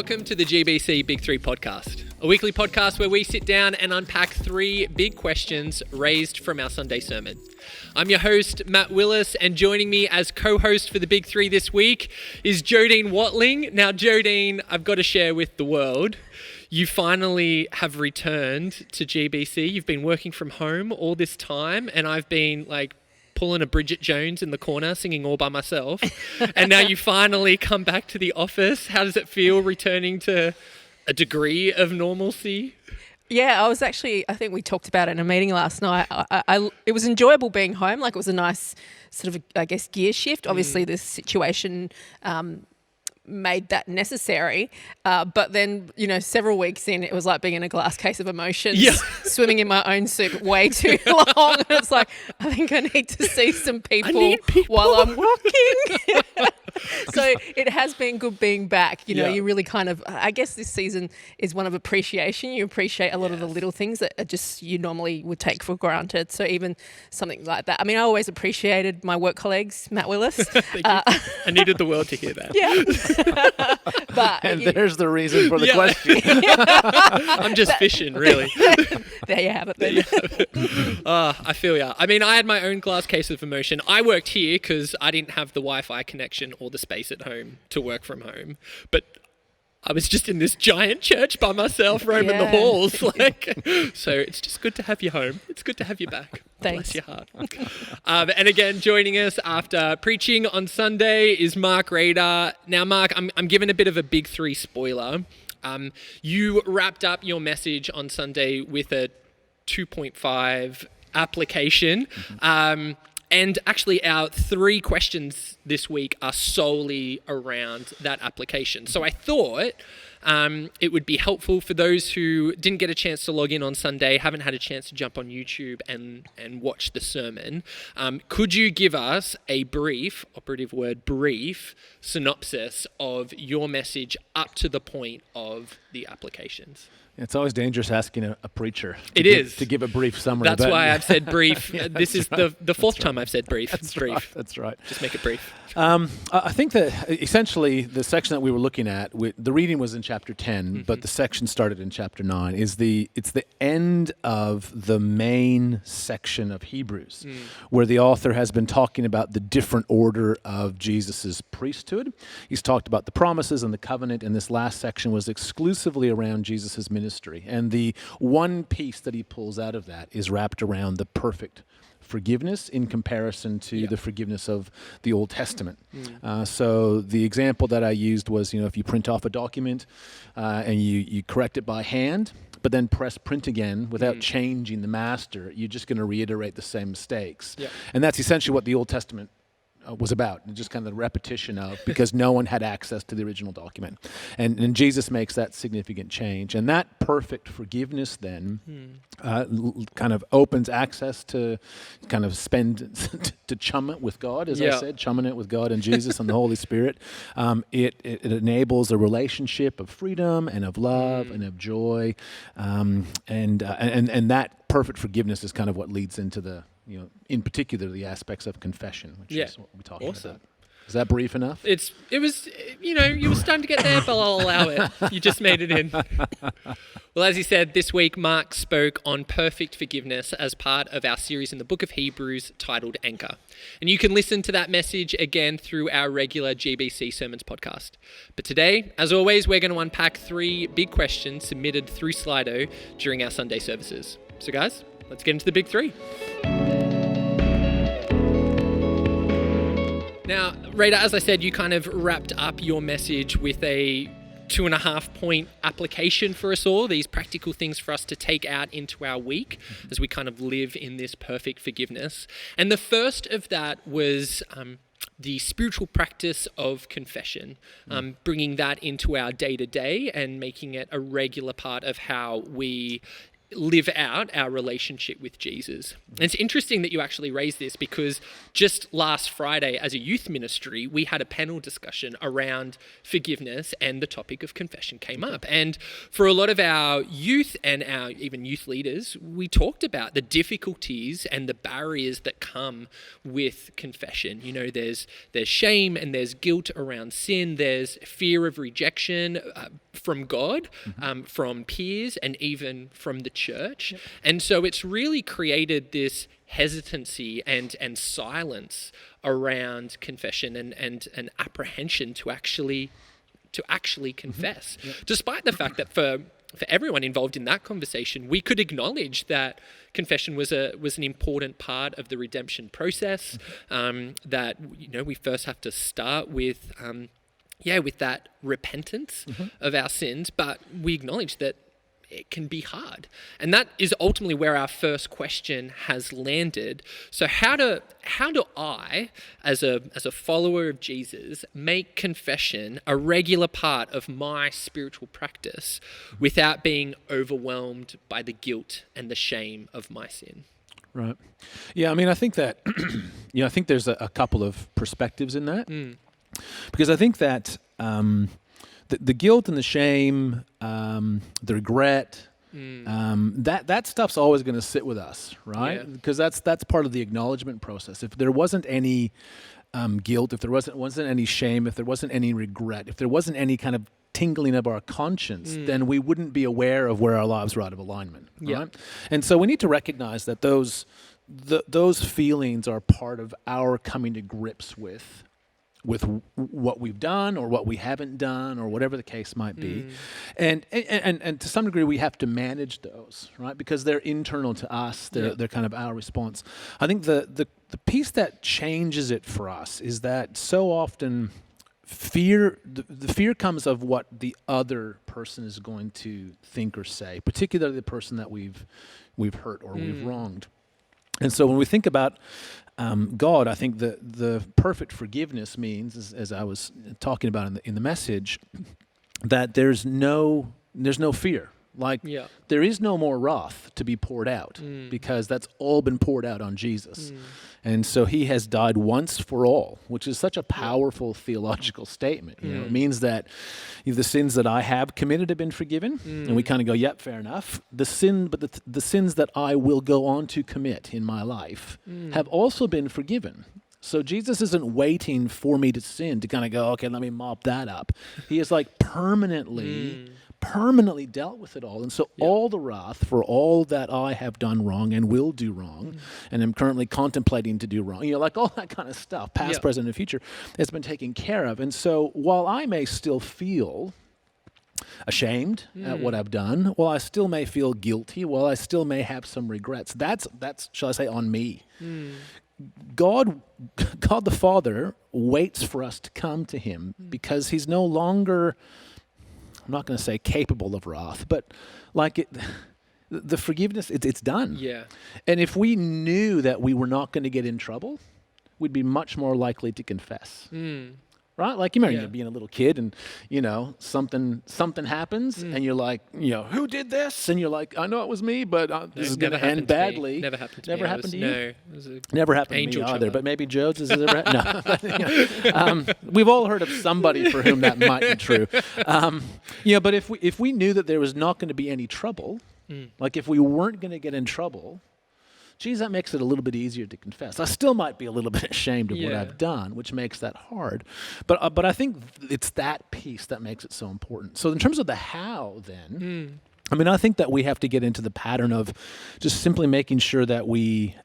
Welcome to the GBC Big 3 podcast. a weekly podcast where we sit down and unpack 3 big questions raised from our Sunday sermon. I'm your host, Matt Willis, and joining me as co-host for the Big 3 this week is Jodene Watling. Now, Jodene, I've got to share with the world, you finally have returned to GBC. You've been working from home all this time, and I've been pulling a Bridget Jones in the corner, singing all by myself. And now you finally come back to the office. How does it feel returning to a degree of normalcy? Yeah, I think we talked about it in a meeting last night. It was enjoyable being home. It was a nice sort of, gear shift. Obviously, this situation made that necessary. But then, several weeks in, it was like being in a glass case of emotions, swimming in my own soup way too long. And it's like, I think I need to see some people while I'm working. So it has been good being back. You really kind of, I guess this season is one of appreciation. You appreciate a lot of the little things that are just you normally would take for granted. So even something like that. I mean, I always appreciated my work colleagues, Matt Willis. Thank you. I needed the world to hear that. Yeah. And there's the reason for the question. I'm just fishing, really. There you have it then. I feel ya. I mean, I had my own glass case of emotion. I worked here because I didn't have the Wi-Fi connection or the space at home to work from home. But I was just in this giant church by myself, roaming the halls. So it's just good to have you home. It's good to have you back. Thanks. Bless your heart. And again, joining us after preaching on Sunday is Marc Rader. Now, Marc, I'm giving a bit of a Big 3 spoiler. You wrapped up your message on Sunday with a 2.5 application. And actually, our 3 questions this week are solely around that application. So I thought it would be helpful for those who didn't get a chance to log in on Sunday, haven't had a chance to jump on YouTube and watch the sermon. Could you give us a brief, operative word, brief synopsis of your message up to the point of the applications? It's always dangerous asking a preacher to give a brief summary. That's why I've said brief. This is the 4th time I've said brief. That's right. Just make it brief. I think that essentially the section that we were looking at, the reading was in chapter 10, but the section started in chapter 9. It's the end of the main section of Hebrews, where the author has been talking about the different order of Jesus's priesthood. He's talked about the promises and the covenant, and this last section was exclusively around Jesus's ministry. And the one piece that he pulls out of that is wrapped around the perfect forgiveness in comparison to the forgiveness of the Old Testament. So the example that I used was, if you print off a document and you correct it by hand, but then press print again without changing the master, you're just going to reiterate the same mistakes. And that's essentially what the Old Testament was about, just kind of the repetition of, because no one had access to the original document. And Jesus makes that significant change. And that perfect forgiveness then kind of opens access to kind of to chum it with God, as I said, chumming it with God and Jesus and the Holy Spirit. It enables a relationship of freedom and of love and of joy. And that perfect forgiveness is kind of what leads into the, in particular, the aspects of confession, which is what we're talking about. Is that brief enough? It was, you were starting to get there, but I'll allow it. You just made it in. Well, as you said, this week Marc spoke on perfect forgiveness as part of our series in the book of Hebrews titled Anchor. And you can listen to that message again through our regular GBC Sermons podcast. But today, as always, we're going to unpack 3 big questions submitted through Slido during our Sunday services. So guys, let's get into the Big 3. Now, Rader, as I said, you kind of wrapped up your message with a 2.5-point application for us all, these practical things for us to take out into our week as we kind of live in this perfect forgiveness. And the first of that was the spiritual practice of confession, bringing that into our day-to-day and making it a regular part of how we live out our relationship with Jesus. And it's interesting that you actually raised this, because just last Friday as a youth ministry, we had a panel discussion around forgiveness, and the topic of confession came up. And for a lot of our youth and our even youth leaders, we talked about the difficulties and the barriers that come with confession. You know, there's shame and there's guilt around sin. There's fear of rejection from God, from peers, and even from the church. Yep. And so it's really created this hesitancy and silence around confession and apprehension to actually confess. Yep. Despite the fact that for everyone involved in that conversation, we could acknowledge that confession was an important part of the redemption process. That, you know, we first have to start with with that repentance of our sins, but we acknowledge that it can be hard. And that is ultimately where our first question has landed. So how do I, as a follower of Jesus, make confession a regular part of my spiritual practice without being overwhelmed by the guilt and the shame of my sin? Right. Yeah, I mean, I think that, I think there's a couple of perspectives in that. Because I think that the guilt and the shame, the regret, that stuff's always going to sit with us, right? Because that's part of the acknowledgement process. If there wasn't any guilt, if there wasn't any shame, if there wasn't any regret, if there wasn't any kind of tingling of our conscience, then we wouldn't be aware of where our lives are out of alignment, right? And so we need to recognize that those feelings are part of our coming to grips with what we've done or what we haven't done or whatever the case might be. And to some degree we have to manage those, right? Because they're internal to us. They're kind of our response. I think the piece that changes it for us is that so often the fear comes of what the other person is going to think or say, particularly the person that we've hurt or we've wronged. And so when we think about God, I think the perfect forgiveness means, as I was talking about in the message, that there's no fear. Like there is no more wrath to be poured out because that's all been poured out on Jesus. And so he has died once for all, which is such a powerful theological statement. You know, it means that the sins that I have committed have been forgiven, and we kind of go, yep, fair enough. The sins that I will go on to commit in my life have also been forgiven. So Jesus isn't waiting for me to sin to kind of go, okay, let me mop that up. He is like permanently dealt with it all. And so all the wrath for all that I have done wrong and will do wrong and am currently contemplating to do wrong, like all that kind of stuff, past, present, and future, has been taken care of. And so while I may still feel ashamed at what I've done, while I still may feel guilty, while I still may have some regrets, that's shall I say, on me. God the Father waits for us to come to him because he's no longer, I'm not going to say capable of wrath, but the forgiveness, it's done. Yeah. And if we knew that we were not going to get in trouble, we'd be much more likely to confess. Right? Like you remember being a little kid and, something happens and you're like, who did this? And you're like, I know it was me, but this is going to end badly. Never happened to me. Never happened to you? No. It was never happened to me either, but maybe Joe's has ever No. We've all heard of somebody for whom that might be true. But if we knew that there was not going to be any trouble, like if we weren't going to get in trouble, geez, that makes it a little bit easier to confess. I still might be a little bit ashamed of what I've done, which makes that hard. But I think it's that piece that makes it so important. So in terms of the how, then, I mean, I think that we have to get into the pattern of just simply making sure that we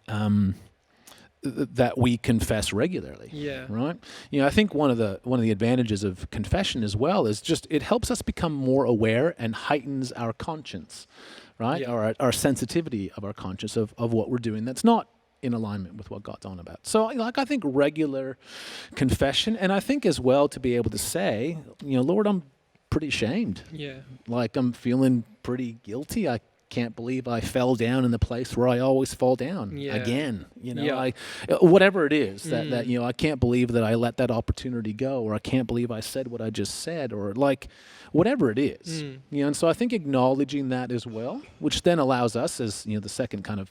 confess regularly. Yeah. Right. I think one of the advantages of confession as well is just it helps us become more aware and heightens our conscience. Right? Yeah. Our sensitivity of our conscience of what we're doing that's not in alignment with what God's on about. So I think regular confession, and I think as well to be able to say, Lord, I'm pretty ashamed. Yeah. Like I'm feeling pretty guilty. I can't believe I fell down in the place where I always fall down again. Yeah. Whatever it is that I can't believe that I let that opportunity go, or I can't believe I said what I just said, or like whatever it is. And so I think acknowledging that as well, which then allows us, as the second kind of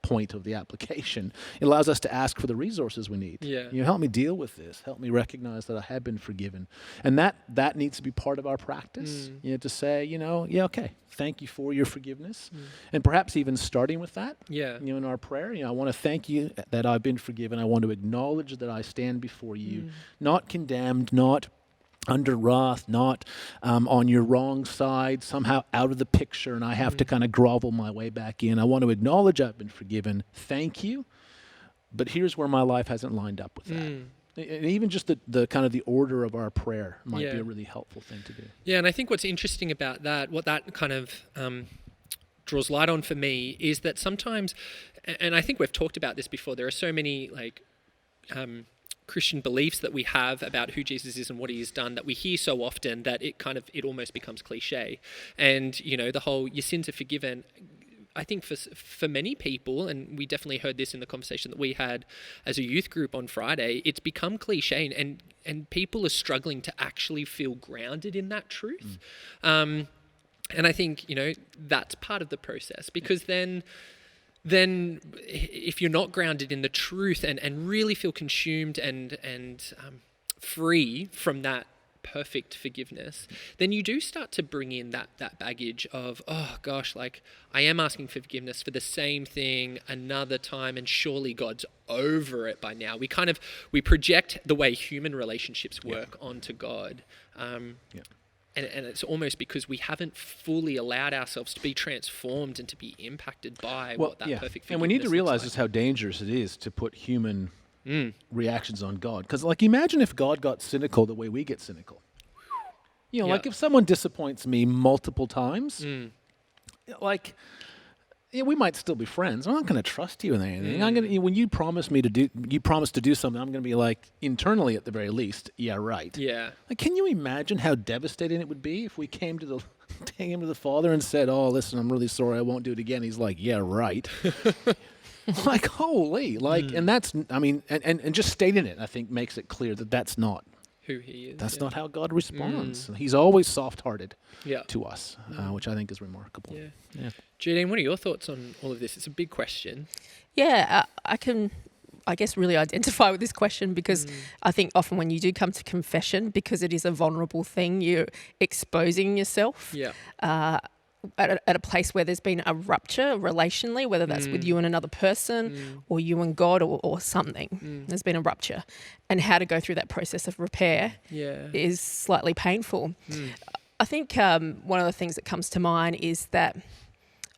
point of the application, it allows us to ask for the resources we need. Help me deal with this, help me recognize that I have been forgiven, and that needs to be part of our practice. To say, okay, thank you for your forgiveness, and perhaps even starting with that. In our prayer, I want to thank you that I've been forgiven. I want to acknowledge that I stand before you, not condemned, not under wrath, not on your wrong side, somehow out of the picture, and I have to kind of grovel my way back in. I want to acknowledge I've been forgiven. Thank you. But here's where my life hasn't lined up with that. And even just the kind of the order of our prayer might be a really helpful thing to do. Yeah, and I think what's interesting about that, what that kind of draws light on for me, is that sometimes, and I think we've talked about this before, there are so many Christian beliefs that we have about who Jesus is and what he has done that we hear so often that it almost becomes cliche. And, the whole your sins are forgiven, I think for many people, and we definitely heard this in the conversation that we had as a youth group on Friday, it's become cliche and people are struggling to actually feel grounded in that truth. And I think, that's part of the process, because then if you're not grounded in the truth and really feel consumed and free from that perfect forgiveness, then you do start to bring in that baggage of, oh gosh, like I am asking for forgiveness for the same thing another time, and surely God's over it by now. We project the way human relationships work onto God. And it's almost because we haven't fully allowed ourselves to be transformed and to be impacted by what that perfect forgiveness and we need to realize looks just how dangerous it is to put human reactions on God. Because, imagine if God got cynical the way we get cynical. Like if someone disappoints me multiple times, we might still be friends. I'm not going to trust you in anything. I'm going to, when you promise to do something, I'm going to be like, internally at the very least, yeah, right. Yeah. Like, can you imagine how devastating it would be if we came to the Father and said, "Oh, listen, I'm really sorry, I won't do it again." He's like, "Yeah, right." Like, holy, and that's, and just stating it, I think, makes it clear that that's not who he is. That's not how God responds. He's always soft-hearted to us, which I think is remarkable. Yeah. Jodene, what are your thoughts on all of this? It's a big question. Yeah, I can, I guess, really identify with this question, because I think often when you do come to confession, because it is a vulnerable thing, you're exposing yourself at a place where there's been a rupture relationally, whether that's with you and another person or you and God or something. There's been a rupture. And how to go through that process of repair is slightly painful. I think one of the things that comes to mind is that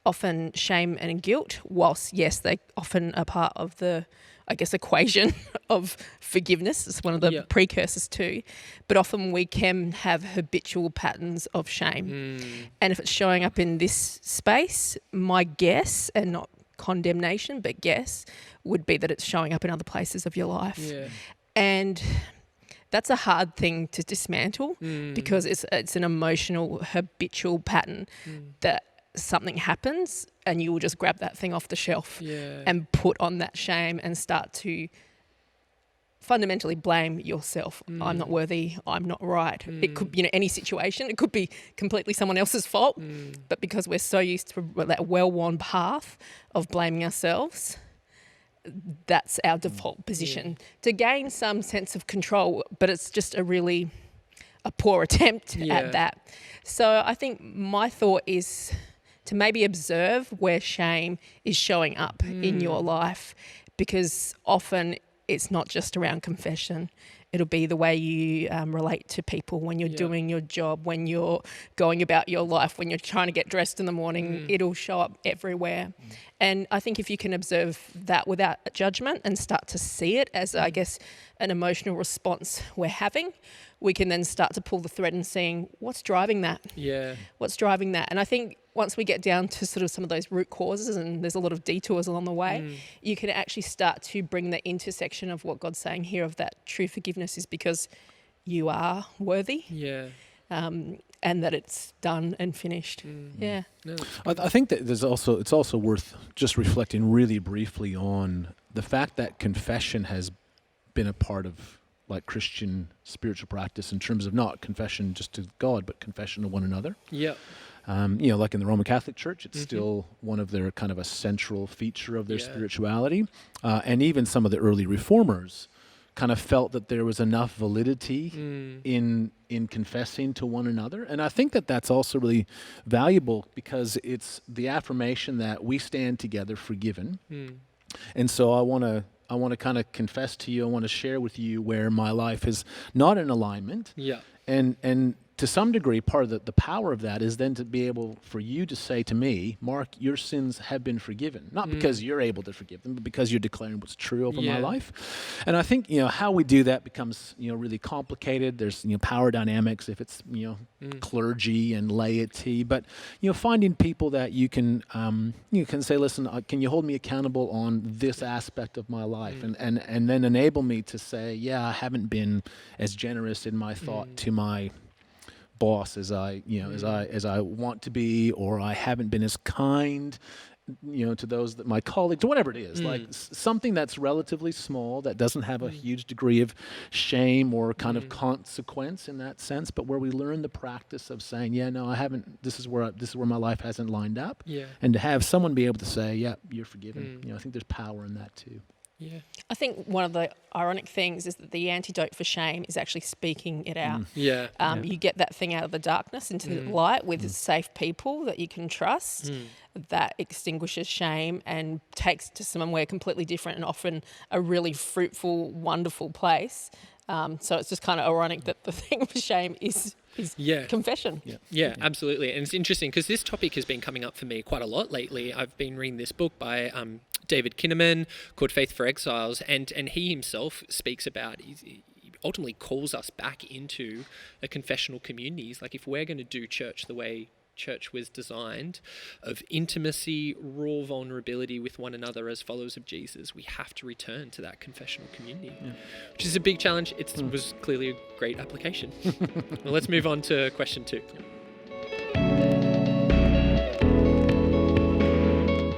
often shame and guilt, whilst, yes, they often are part of the, I guess, equation of forgiveness. It's one of the precursors too. But often we can have habitual patterns of shame. And if it's showing up in this space, my guess, and not condemnation, but guess, would be that it's showing up in other places of your life. And that's a hard thing to dismantle, because it's an emotional, habitual pattern that something happens and you will just grab that thing off the shelf and put on that shame and start to fundamentally blame yourself. I'm not worthy, I'm not right. It could be any situation. It could be completely someone else's fault, but because we're so used to that well-worn path of blaming ourselves, that's our default position to gain some sense of control, but it's just a poor attempt at that. So I think my thought is to maybe observe where shame is showing up in your life, because often it's not just around confession. It'll be the way you relate to people when you're doing your job, when you're going about your life, when you're trying to get dressed in the morning. It'll show up everywhere. And I think if you can observe that without judgment and start to see it as, I guess, an emotional response we're having, we can then start to pull the thread and seeing what's driving that. What's driving that? And I think once we get down to sort of some of those root causes, and there's a lot of detours along the way, you can actually start to bring the intersection of what God's saying here, of that true forgiveness is because you are worthy. and that it's done and finished. Yeah. No. I think that it's also worth just reflecting really briefly on the fact that confession has been a part of like Christian spiritual practice in terms of not confession just to God, but confession to one another. Yeah. Like in the Roman Catholic Church, it's still one of their kind of a central feature of their spirituality. And even some of the early reformers kind of felt that there was enough validity in confessing to one another. And I think that that's also really valuable because it's the affirmation that we stand together forgiven. And so I want to kind of confess to you, I want to share with you where my life is not in alignment. Yeah. And to some degree, part of the power of that is then to be able for you to say to me, Mark, your sins have been forgiven. Not because you're able to forgive them, but because you're declaring what's true over my life. And I think, how we do that becomes, really complicated. There's, power dynamics if it's, clergy and laity. But, finding people that you can say, listen, can you hold me accountable on this aspect of my life? And then enable me to say, yeah, I haven't been as generous in my thought to my boss as I want to be, or I haven't been as kind, to those that my colleagues, or whatever it is, like something that's relatively small that doesn't have a huge degree of shame or kind of consequence in that sense, but where we learn the practice of saying, yeah, no, I haven't. This is where my life hasn't lined up, and to have someone be able to say, yeah, you're forgiven. I think there's power in that too. Yeah. I think one of the ironic things is that the antidote for shame is actually speaking it out. You get that thing out of the darkness into the light with safe people that you can trust. That extinguishes shame and takes to somewhere completely different and often a really fruitful, wonderful place. So it's just kind of ironic that the thing for shame is confession. Yeah, absolutely. And it's interesting because this topic has been coming up for me quite a lot lately. I've been reading this book by David Kinnaman called Faith for Exiles, and he himself speaks about, he ultimately calls us back into a confessional community. He's like, if we're going to do church the way church was designed, of intimacy, raw vulnerability with one another as followers of Jesus, we have to return to that confessional community, which is a big challenge. It was clearly a great application. Well, let's move on to question 2.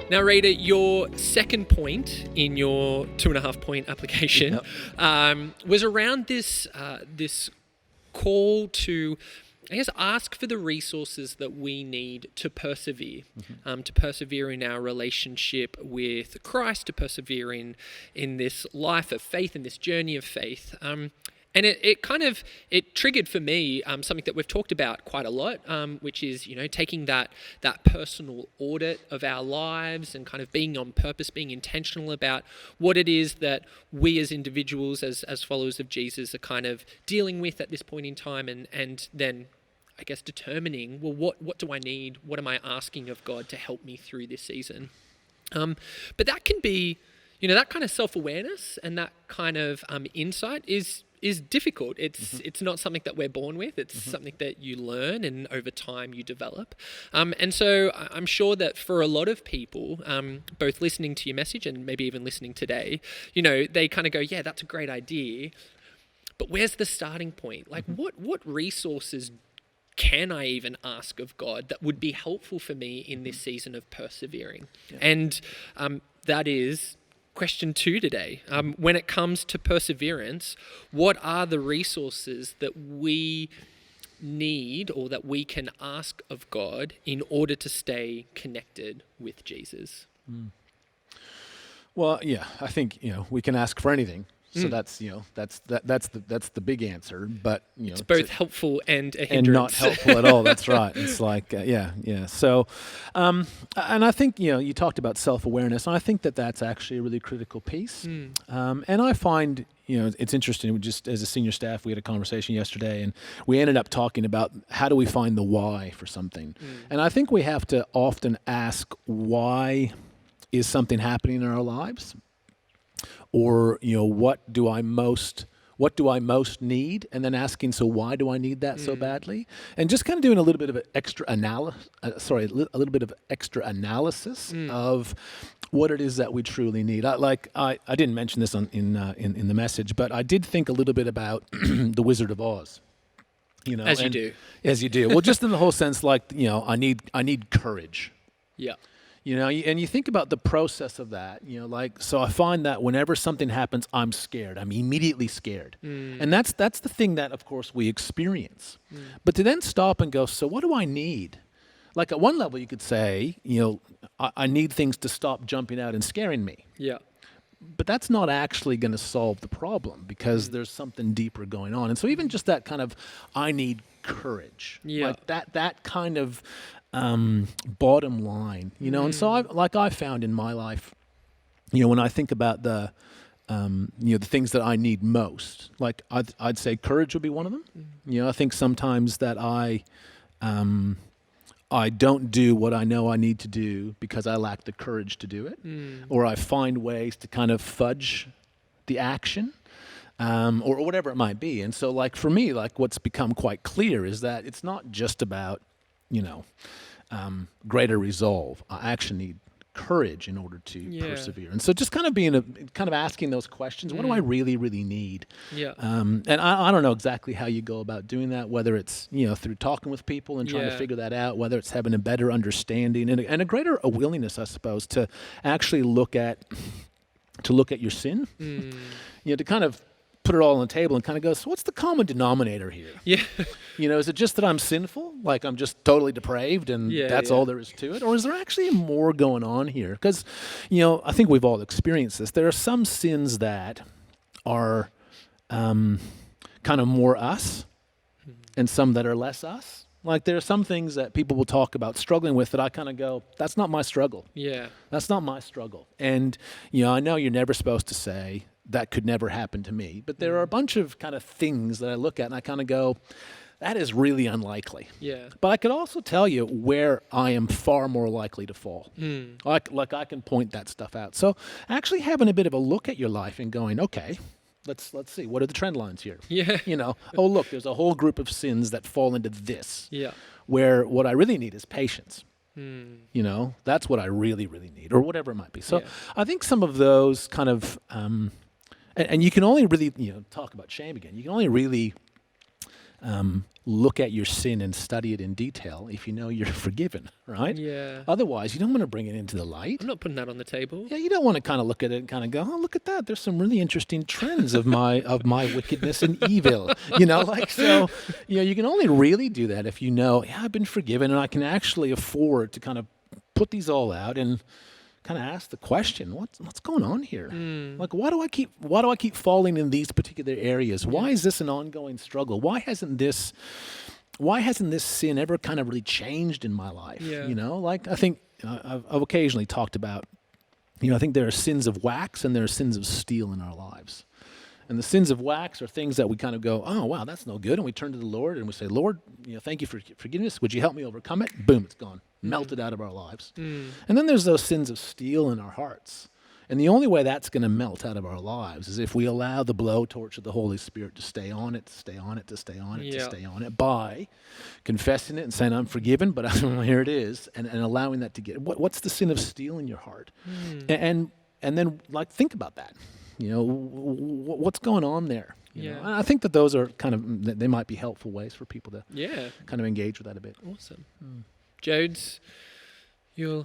Now, Rader, your second point in your 2.5-point application was around this call to, I guess, ask for the resources that we need to persevere, to persevere in our relationship with Christ, to persevere in this life of faith, in this journey of faith. And it triggered for me something that we've talked about quite a lot, which is, taking that personal audit of our lives and kind of being on purpose, being intentional about what it is that we as individuals, as followers of Jesus, are kind of dealing with at this point in time, and then, I guess, determining, well, what do I need? What am I asking of God to help me through this season? But that can be, that kind of self-awareness and that kind of insight is difficult. It's not something that we're born with. It's something that you learn and over time you develop. And so I'm sure that for a lot of people, both listening to your message and maybe even listening today, they kind of go, yeah, that's a great idea, but where's the starting point? Like what resources can I even ask of God that would be helpful for me in this season of persevering? And that is question 2 today. When it comes to perseverance, what are the resources that we need or that we can ask of God in order to stay connected with Jesus? Well, yeah, I think, we can ask for anything. So that's the big answer, but it's both helpful and a hindrance. And not helpful at all. That's right. It's like So, and I think you talked about self-awareness, and I think that's actually a really critical piece. And I find it's interesting. Just as a senior staff, we had a conversation yesterday, and we ended up talking about how do we find the why for something. And I think we have to often ask, why is something happening in our lives? Or, what do I most need? And then asking, so why do I need that so badly? And just kind of doing a little bit of extra analysis of what it is that we truly need. I didn't mention this in the message, but I did think a little bit about The Wizard of Oz. You know, As you do. As you do. Well, just in the whole sense, like, you know, I need courage. Yeah. You know, and you think about the process of that, you know, like, so I find that whenever something happens, I'm scared. I'm immediately scared. And that's the thing that, of course, we experience. But to then stop and go, so what do I need? Like, at one level, you could say, you know, I need things to stop jumping out and scaring me. Yeah. But that's not actually going to solve the problem, because there's something deeper going on. And so even just that kind of, I need courage. Yeah. Like that kind of bottom line, you know. And so I found in my life, you know, when I think about the you know, the things that I need most, like I'd say courage would be one of them. You know, I think sometimes that I don't do what I know I need to do because I lack the courage to do it, or I find ways to kind of fudge the action, or whatever it might be. And so, like, for me, like, what's become quite clear is that it's not just about, you know, greater resolve. I actually need courage in order to persevere. And so just kind of asking those questions, what do I really, really need? Yeah. And I don't know exactly how you go about doing that, whether it's, you know, through talking with people and trying to figure that out, whether it's having a better understanding and a greater willingness, I suppose, to actually look at your sin, you know, to kind of put it all on the table and kind of go, so what's the common denominator here? Yeah. You know, is it just that I'm sinful? Like, I'm just totally depraved and that's all there is to it? Or is there actually more going on here? Because, you know, I think we've all experienced this. There are some sins that are kind of more us and some that are less us. Like, there are some things that people will talk about struggling with that I kind of go, that's not my struggle. Yeah. That's not my struggle. And, you know, I know you're never supposed to say, that could never happen to me. But there are a bunch of kind of things that I look at and I kind of go, that is really unlikely. Yeah. But I could also tell you where I am far more likely to fall. Like I can point that stuff out. So actually having a bit of a look at your life and going, okay, let's see, what are the trend lines here? Yeah. You know, oh, look, there's a whole group of sins that fall into this. Yeah. Where what I really need is patience. You know, that's what I really, really need, or whatever it might be. So I think some of those kind of, and you can only really, you know, talk about shame again. You can only really look at your sin and study it in detail if you know you're forgiven, right? Yeah. Otherwise, you don't want to bring it into the light. I'm not putting that on the table. Yeah, you don't want to kind of look at it and kind of go, oh, look at that. There's some really interesting trends of my wickedness and evil. You know, like, so, you know, you can only really do that if you know, yeah, I've been forgiven and I can actually afford to kind of put these all out and kind of ask the question, what's going on here? Like, why do I keep falling in these particular areas? Why is this an ongoing struggle? Why hasn't this sin ever kind of really changed in my life? Yeah. You know, like, I think I've occasionally talked about, you know, I think there are sins of wax and there are sins of steel in our lives. And the sins of wax are things that we kind of go, oh, wow, that's no good. And we turn to the Lord and we say, Lord, you know, thank you for forgiveness. Would you help me overcome it? Boom, it's gone. Melted out of our lives. And then there's those sins of steel in our hearts. And the only way that's going to melt out of our lives is if we allow the blowtorch of the Holy Spirit to stay on it, to stay on it, to stay on it, to stay on it, by confessing it and saying, I'm forgiven, but here it is, and allowing that to get, what's the sin of steel in your heart? And then, like, think about that. You know, what's going on there? You know? And I think that those are kind of, they might be helpful ways for people to kind of engage with that a bit. Awesome. Jodes, your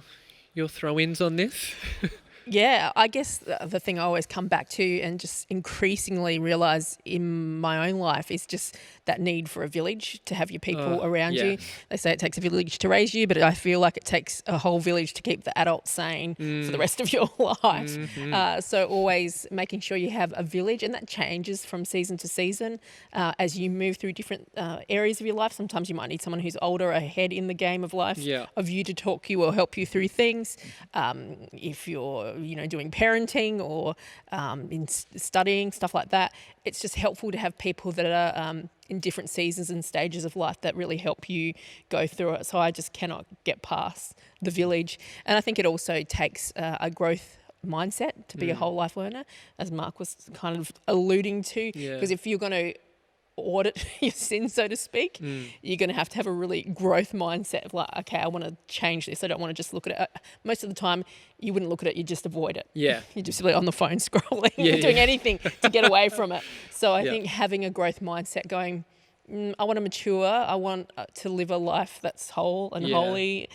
throw-ins on this? Yeah, I guess the thing I always come back to and just increasingly realise in my own life is just that need for a village, to have your people around you. They say it takes a village to raise you, but I feel like it takes a whole village to keep the adults sane for the rest of your life. So always making sure you have a village, and that changes from season to season as you move through different areas of your life. Sometimes you might need someone who's older, ahead in the game of life, of you to talk you or help you through things. If you're doing parenting or in studying, stuff like that, it's just helpful to have people that are in different seasons and stages of life that really help you go through it. So I just cannot get past the village. And I think it also takes a growth mindset to be a whole life learner, as Mark was kind of alluding to, because if you're going to audit your sin, so to speak, you're going to have a really growth mindset of like, okay, I want to change this. I don't want to just look at it. Most of the time, you wouldn't look at it, you just avoid it. Yeah. You're just on the phone scrolling, doing anything to get away from it. So I think having a growth mindset going, I want to mature. I want to live a life that's whole and Yeah. holy.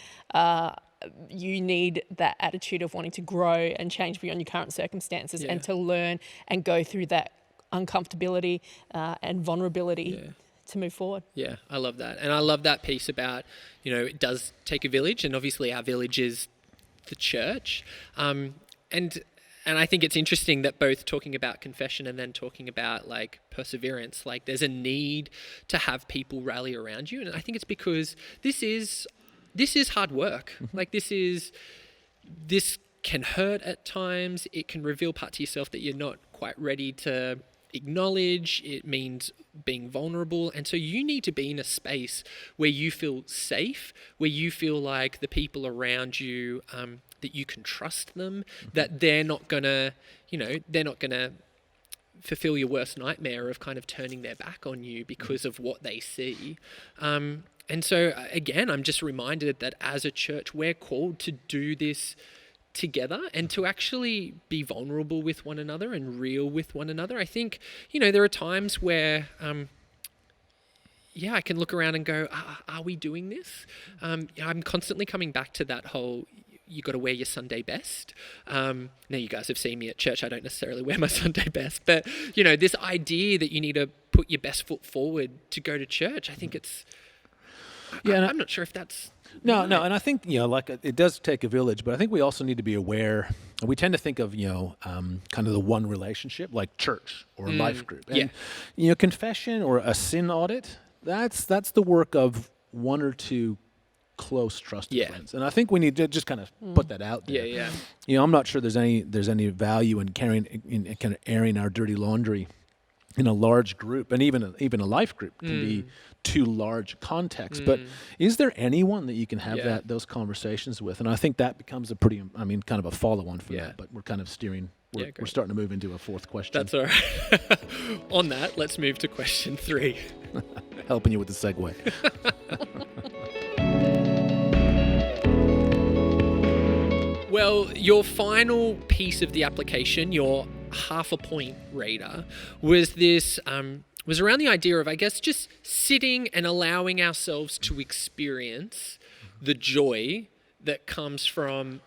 You need that attitude of wanting to grow and change beyond your current circumstances, and to learn and go through that uncomfortability and vulnerability to move forward. Yeah, I love that. And I love that piece about, it does take a village, and obviously our village is the church. And I think it's interesting that both talking about confession and then talking about like perseverance, like there's a need to have people rally around you. And I think it's because this is hard work. Like this can hurt at times. It can reveal parts of yourself that you're not quite ready to acknowledge. It means being vulnerable. And so you need to be in a space where you feel safe, where you feel like the people around you, that you can trust them, that they're not gonna fulfill your worst nightmare of kind of turning their back on you because of what they see. And so again, I'm just reminded that as a church, we're called to do this together and to actually be vulnerable with one another and real with one another. I think, there are times where, I can look around and go, are we doing this? I'm constantly coming back to that whole, you got to wear your Sunday best. Now you guys have seen me at church. I don't necessarily wear my Sunday best, but this idea that you need to put your best foot forward to go to church, I think it's, I'm not sure if that's... No, and I think, it does take a village, but I think we also need to be aware. We tend to think of, kind of the one relationship, like church or a life group. And, confession or a sin audit, that's the work of one or two close trusted friends. And I think we need to just kind of put that out there. I'm not sure there's any value in kind of airing our dirty laundry in a large group, and even a life group can be too large context. But is there anyone that you can have those conversations with? And I think that becomes a pretty, kind of a follow-on for that. But we're kind of steering. We're starting to move into a fourth question. That's all right. On that, let's move to question 3. Helping you with the segue. Well, your final piece of the application, your half a point, Rader, was this was around the idea of, I guess, just sitting and allowing ourselves to experience the joy that comes from,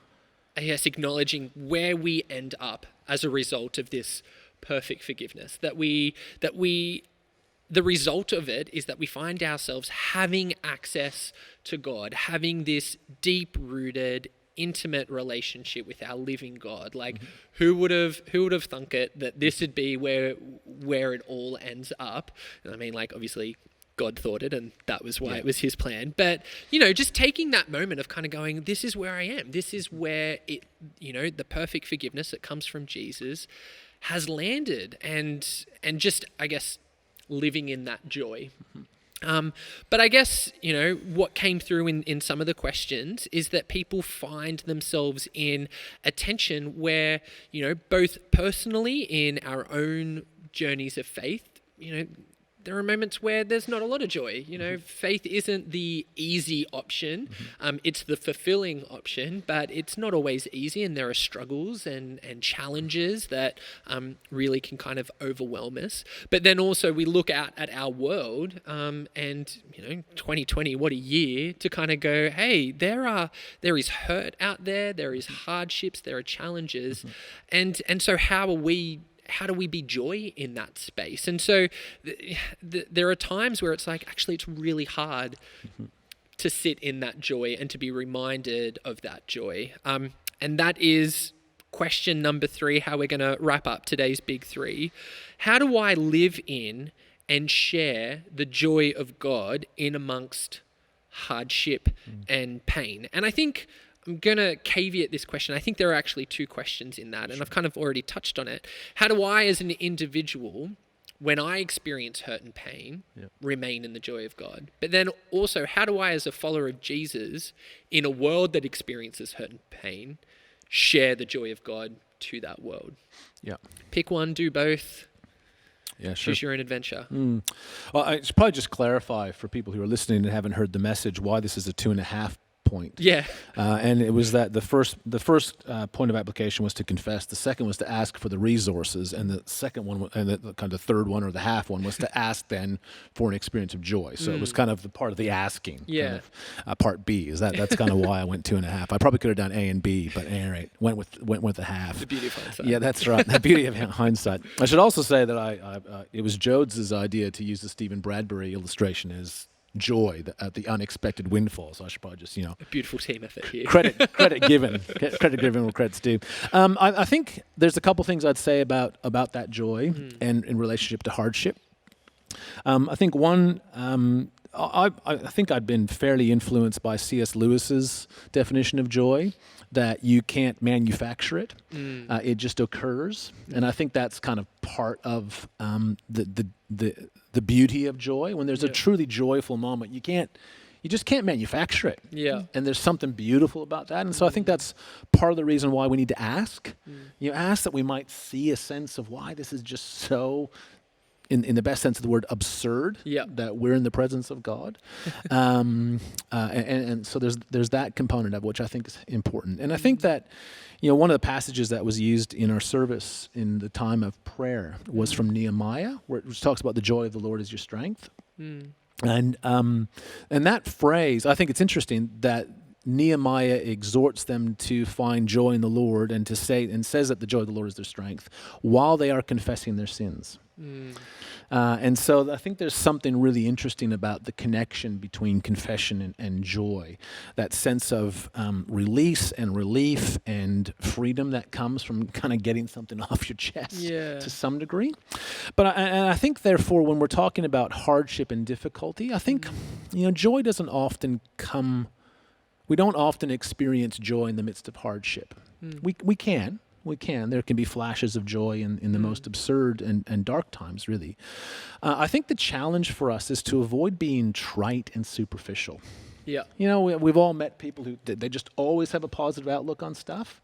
I guess, acknowledging where we end up as a result of this perfect forgiveness. The result of it is that we find ourselves having access to God, having this deep-rooted, intimate relationship with our living God. Like, who would have thunk it that this would be where it all ends up? And I mean, like, obviously God thought it, and that was why it was his plan. But, just taking that moment of kind of going, this is where I am. This is where it, the perfect forgiveness that comes from Jesus has landed, and just, I guess, living in that joy. But I guess, what came through in some of the questions is that people find themselves in a tension where, both personally in our own journeys of faith, there are moments where there's not a lot of joy. Faith isn't the easy option. It's the fulfilling option, but it's not always easy, and there are struggles and challenges that really can kind of overwhelm us. But then also we look out at our world, and 2020, what a year to kind of go, hey, there is hurt out there, there is hardships, there are challenges, and so how do we be joy in that space? And so there are times where it's like, actually, it's really hard to sit in that joy and to be reminded of that joy. And that is question number 3, how we're going to wrap up today's big 3. How do I live in and share the joy of God in amongst hardship and pain? And I think I'm going to caveat this question. I think there are actually 2 questions in that, and I've kind of already touched on it. How do I, as an individual, when I experience hurt and pain, remain in the joy of God? But then also, how do I, as a follower of Jesus, in a world that experiences hurt and pain, share the joy of God to that world? Yeah. Pick one, do both. Yeah, sure. Choose your own adventure. Well, I should probably just clarify for people who are listening and haven't heard the message why this is a 2.5 point. Yeah. And it was that the first point of application was to confess. The second was to ask for the resources, and the second one, and the kind of third one or the half one was to ask then for an experience of joy. So it was kind of the part of the asking. Yeah. Kind of, part B is that's kind of why I went 2.5. I probably could have done A and B, but all right, went with the half. The beauty of hindsight. Yeah, that's right. The beauty of hindsight. I should also say that it was Jodes' idea to use the Stephen Bradbury illustration as joy at the unexpected windfall. So I should probably just, A beautiful team effort here. credit given where credit's due. I think there's a couple things I'd say about that joy and in relationship to hardship. I think one. I think I've been fairly influenced by C.S. Lewis's definition of joy, that you can't manufacture it; it just occurs. And I think that's kind of part of the beauty of joy. When there's a truly joyful moment, you just can't manufacture it. Yeah. And there's something beautiful about that. And so I think that's part of the reason why we need to ask. Ask that we might see a sense of why this is just so, in the best sense of the word, absurd, that we're in the presence of God. And so there's that component of which I think is important. And I think that, one of the passages that was used in our service in the time of prayer was from Nehemiah, which talks about the joy of the Lord is your strength. And that phrase, I think it's interesting that Nehemiah exhorts them to find joy in the Lord and says that the joy of the Lord is their strength while they are confessing their sins. And so I think there's something really interesting about the connection between confession and joy, that sense of release and relief and freedom that comes from kind of getting something off your chest to some degree. But I think, therefore, when we're talking about hardship and difficulty, I think, joy doesn't often come. We don't often experience joy in the midst of hardship. We can. There can be flashes of joy in the most absurd and dark times, really. I think the challenge for us is to avoid being trite and superficial. Yeah. We've all met people who they just always have a positive outlook on stuff.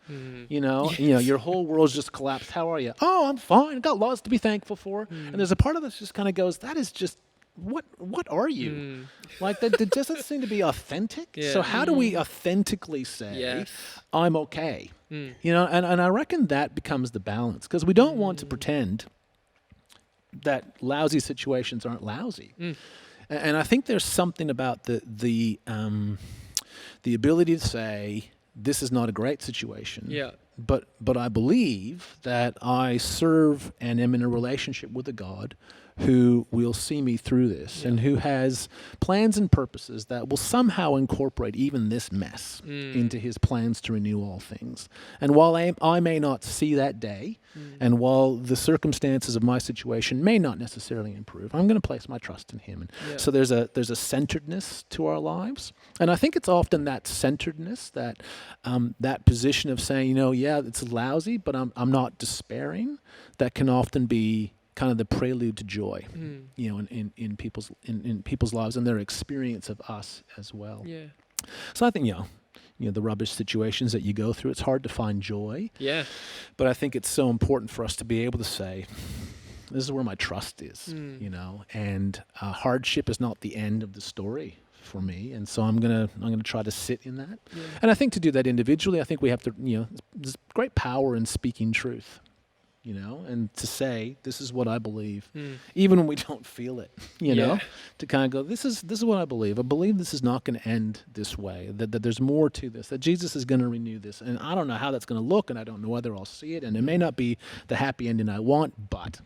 Your whole world's just collapsed. How are you? Oh, I'm fine. I've got lots to be thankful for. And there's a part of us just kind of goes, that is just, what are you? Like that doesn't seem to be authentic. Yeah. So how do we authentically say, I'm okay? And I reckon that becomes the balance, because we don't want to pretend that lousy situations aren't lousy. And I think there's something about the ability to say, this is not a great situation. Yeah. But I believe that I serve and am in a relationship with a God who will see me through this and who has plans and purposes that will somehow incorporate even this mess into his plans to renew all things. And while I may not see that day, and while the circumstances of my situation may not necessarily improve, I'm going to place my trust in him. And so there's a centeredness to our lives. And I think it's often that centeredness, that position of saying, it's lousy, but I'm not despairing, that can often be kind of the prelude to joy, in people's lives and their experience of us as well. Yeah. So I think, the rubbish situations that you go through, it's hard to find joy. Yeah. But I think it's so important for us to be able to say, this is where my trust is, and hardship is not the end of the story for me. And so I'm gonna try to sit in that. Yeah. And I think to do that individually, I think we have to, there's great power in speaking truth. And to say, this is what I believe, even when we don't feel it, to kind of go, this is what I believe. I believe this is not going to end this way, that there's more to this, that Jesus is going to renew this. And I don't know how that's going to look, and I don't know whether I'll see it, and it may not be the happy ending I want, but,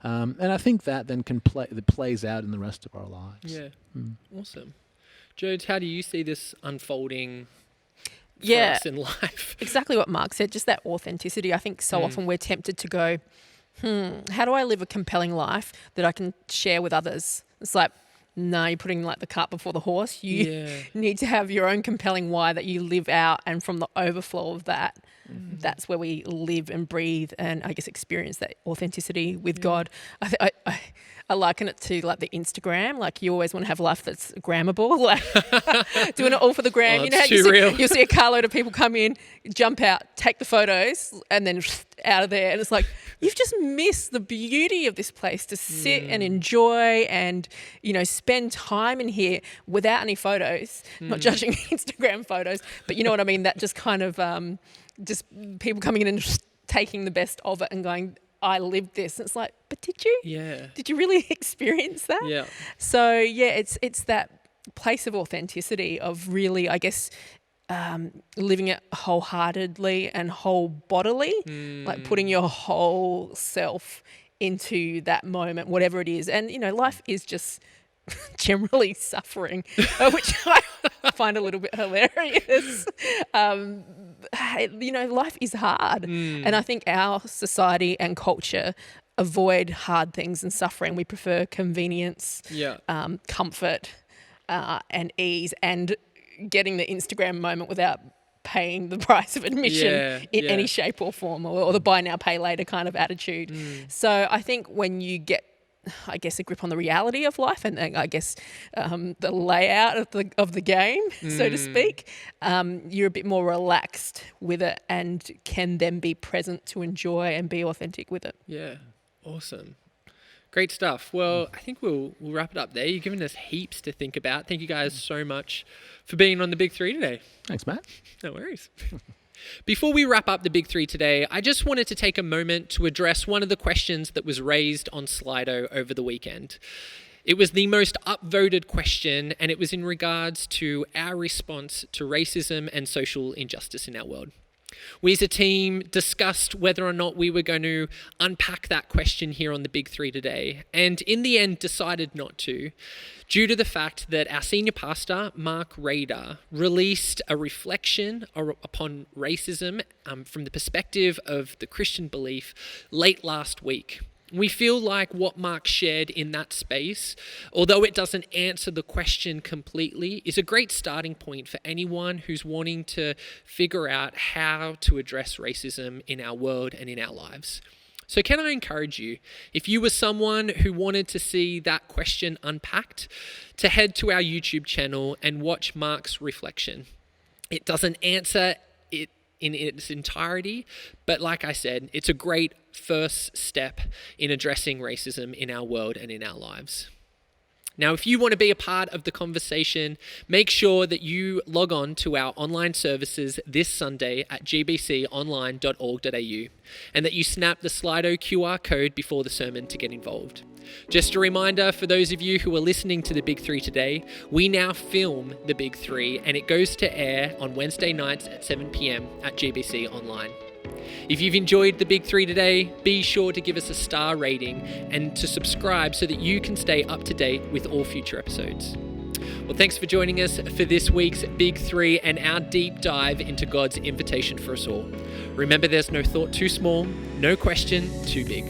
and I think that then plays out in the rest of our lives. Yeah. Awesome. Jodes, how do you see this unfolding for us in life? Exactly what Mark said, just that authenticity. I think so often we're tempted to go, how do I live a compelling life that I can share with others? It's like, no, you're putting like the cart before the horse. You need to have your own compelling why that you live out, and from the overflow of that, that's where we live and breathe and I guess experience that authenticity with God. I liken it to like the Instagram. Like you always want to have life that's grammable, like doing it all for the gram. Oh, you know, it's too real. you'll see a carload of people come in, jump out, take the photos, and then out of there. And it's like, you've just missed the beauty of this place to sit and enjoy and, you know, spend time in here without any photos, not judging Instagram photos, but you know what I mean? That just kind of, just people coming in and just taking the best of it and going, I lived this. And it's like, but did you? Yeah. Did you really experience that? Yeah. So yeah, it's that place of authenticity of really, I guess, living it wholeheartedly and whole bodily, like putting your whole self into that moment, whatever it is. And, you know, life is just generally suffering, which I find a little bit hilarious. You know, life is hard. And I think our society and culture avoid hard things and suffering. We prefer convenience, comfort, and ease, and getting the Instagram moment without paying the price of admission in any shape or form, or the buy now, pay later kind of attitude. So I think when you get, I guess, a grip on the reality of life and I guess the layout of the game, so to speak, you're a bit more relaxed with it and can then be present to enjoy and be authentic with it. Yeah, awesome. Great stuff. Well, I think we'll wrap it up there. You've given us heaps to think about. Thank you guys so much for being on the Big Three today. Thanks, Matt. No worries. Before we wrap up the Big Three today, I just wanted to take a moment to address one of the questions that was raised on Slido over the weekend. It was the most upvoted question, and it was in regards to our response to racism and social injustice in our world. We as a team discussed whether or not we were going to unpack that question here on the Big Three today, and in the end decided not to, due to the fact that our senior pastor, Marc Rader, released a reflection upon racism from the perspective of the Christian belief late last week. We feel like what Marc shared in that space, although it doesn't answer the question completely, is a great starting point for anyone who's wanting to figure out how to address racism in our world and in our lives. So can I encourage you, if you were someone who wanted to see that question unpacked, to head to our YouTube channel and watch Marc's reflection. It doesn't answer it in its entirety, but like I said, it's a great first step in addressing racism in our world and in our lives. Now, if you want to be a part of the conversation, make sure that you log on to our online services this Sunday at gbconline.org.au and that you snap the Slido QR code before the sermon to get involved. Just a reminder for those of you who are listening to the Big Three today, we now film the Big Three and it goes to air on Wednesday nights at 7 p.m. at GBC Online. If you've enjoyed the Big Three today, be sure to give us a star rating and to subscribe so that you can stay up to date with all future episodes. Well, thanks for joining us for this week's Big Three and our deep dive into God's invitation for us all. Remember, there's no thought too small, no question too big.